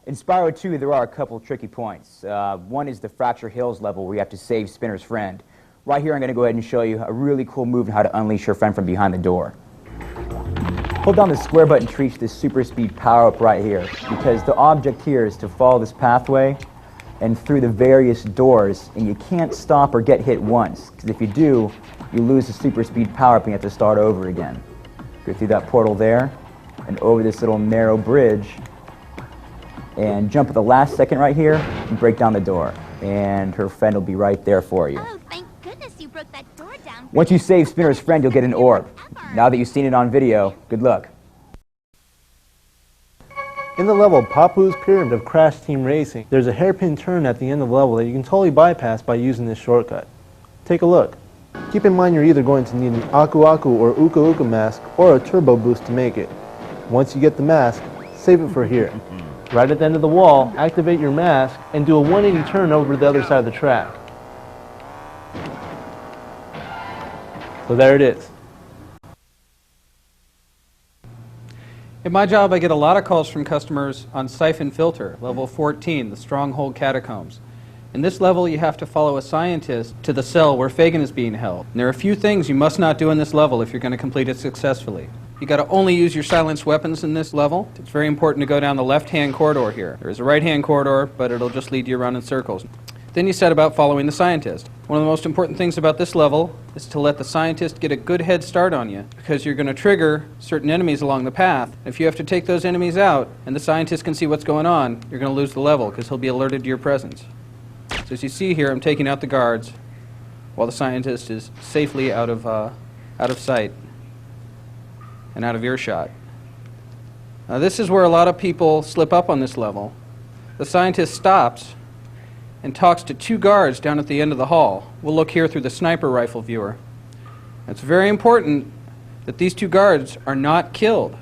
In Spyro 2, there are a couple tricky points. One is the Fracture Hills level where you have to save Spinner's friend. Right here I'm going to go ahead and show you a really cool move on how to unleash your friend from behind the door. Hold down the square button to reach this super speed power-up right here, because the object here is to follow this pathway and through the various doors, and you can't stop or get hit once, because if you do, you lose the super speed power-up and you have to start over again. Go through that portal there, and over this little narrow bridge, and jump at the last second right here, and break down the door. And her friend will be right there for you. Oh, thank goodness you broke that door down. Once you save Spinner's friend, you'll get an orb. Now that you've seen it on video, good luck. In the level Papu's Pyramid of Crash Team Racing, there's a hairpin turn at the end of the level that you can totally bypass by using this shortcut. Take a look. Keep in mind you're either going to need an Aku Aku or Uka Uka mask or a turbo boost to make it. Once you get the mask, save it for here. Right at the end of the wall, activate your mask and do a 180 turn over to the other side of the track. So there it is. In my job, I get a lot of calls from customers on Siphon Filter, level 14, the Stronghold Catacombs. In this level, you have to follow a scientist to the cell where Fagin is being held. And there are a few things you must not do in this level if you're going to complete it successfully. You got to only use your silenced weapons in this level. It's very important to go down the left-hand corridor here. There's a right-hand corridor, but it'll just lead you around in circles. Then you set about following the scientist. One of the most important things about this level is to let the scientist get a good head start on you, because you're going to trigger certain enemies along the path. If you have to take those enemies out and the scientist can see what's going on, you're going to lose the level because he'll be alerted to your presence. So as you see here, I'm taking out the guards while the scientist is safely out of sight and out of earshot. Now this is where a lot of people slip up on this level. The scientist stops and talks to two guards down at the end of the hall. We'll look here through the sniper rifle viewer. It's very important that these two guards are not killed.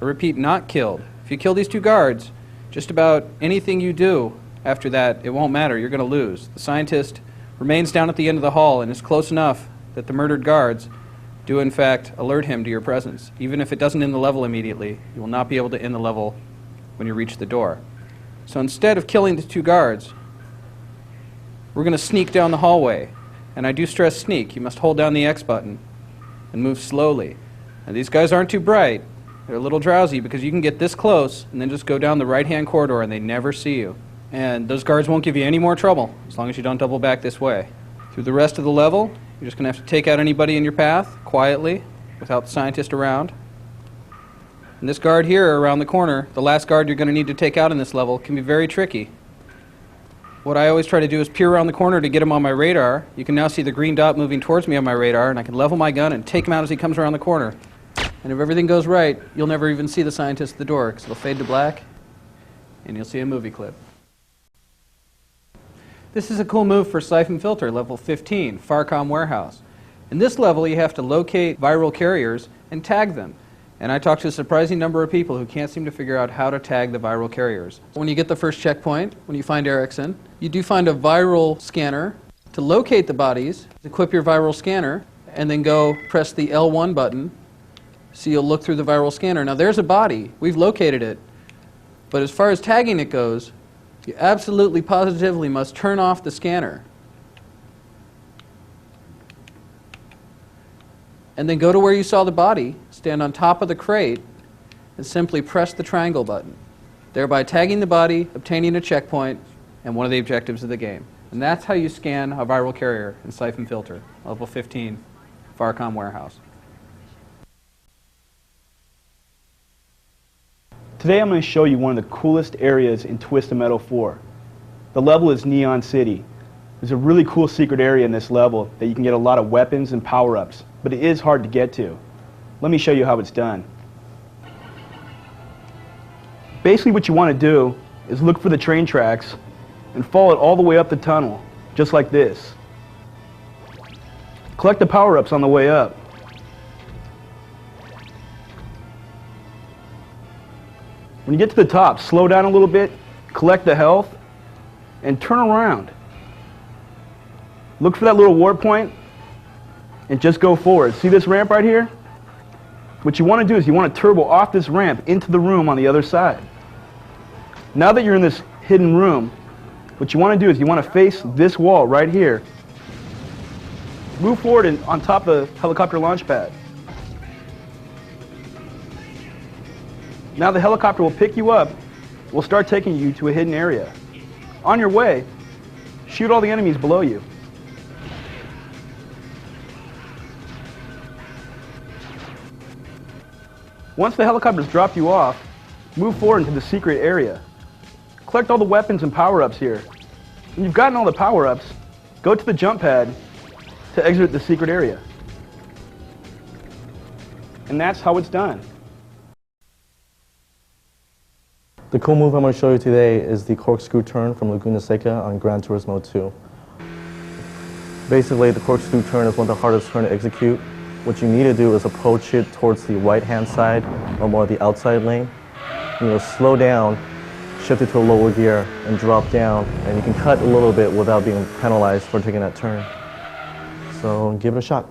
I repeat, not killed. If you kill these two guards, just about anything you do after that, it won't matter. You're going to lose. The scientist remains down at the end of the hall and is close enough that the murdered guards do in fact alert him to your presence. Even if it doesn't end the level immediately, you will not be able to end the level when you reach the door. So instead of killing the two guards, we're going to sneak down the hallway. And I do stress sneak. You must hold down the X button and move slowly. And these guys aren't too bright. They're a little drowsy because you can get this close and then just go down the right-hand corridor and they never see you. And those guards won't give you any more trouble as long as you don't double back this way. Through the rest of the level, you're just going to have to take out anybody in your path quietly without the scientist around. And this guard here around the corner, the last guard you're going to need to take out in this level, can be very tricky. What I always try to do is peer around the corner to get him on my radar. You can now see the green dot moving towards me on my radar, and I can level my gun and take him out as he comes around the corner. And if everything goes right, you'll never even see the scientist at the door because it'll fade to black and you'll see a movie clip. This is a cool move for Siphon Filter, level 15, Farcom Warehouse. In this level, you have to locate viral carriers and tag them. And I talked to a surprising number of people who can't seem to figure out how to tag the viral carriers. When you get the first checkpoint, when you find Erickson, you do find a viral scanner. To locate the bodies, equip your viral scanner, and then go press the L1 button, so you'll look through the viral scanner. Now there's a body. We've located it. But as far as tagging it goes, you absolutely positively must turn off the scanner. And then go to where you saw the body, stand on top of the crate, and simply press the triangle button, thereby tagging the body, obtaining a checkpoint, and one of the objectives of the game. And that's how you scan a viral carrier in Siphon Filter, level 15, Farcom Warehouse. Today I'm going to show you one of the coolest areas in Twisted Metal 4. The level is Neon City. There's a really cool secret area in this level that you can get a lot of weapons and power-ups, but it is hard to get to. Let me show you how it's done. Basically what you want to do is look for the train tracks and follow it all the way up the tunnel, just like this. Collect the power-ups on the way up. When you get to the top, slow down a little bit, collect the health, and turn around. Look for that little warp point, and just go forward. See this ramp right here? What you want to do is you want to turbo off this ramp into the room on the other side. Now that you're in this hidden room, what you want to do is you want to face this wall right here. Move forward and on top of the helicopter launch pad. Now the helicopter will pick you up. We'll start taking you to a hidden area. On your way, shoot all the enemies below you. Once the helicopter's dropped you off, move forward into the secret area. Collect all the weapons and power-ups here. When you've gotten all the power-ups, go to the jump pad to exit the secret area. And that's how it's done. The cool move I'm going to show you today is the corkscrew turn from Laguna Seca on Gran Turismo 2. Basically, the corkscrew turn is one of the hardest turns to execute. What you need to do is approach it towards the right-hand side or more the outside lane. You slow down, shift it to a lower gear, and drop down, and you can cut a little bit without being penalized for taking that turn. So give it a shot.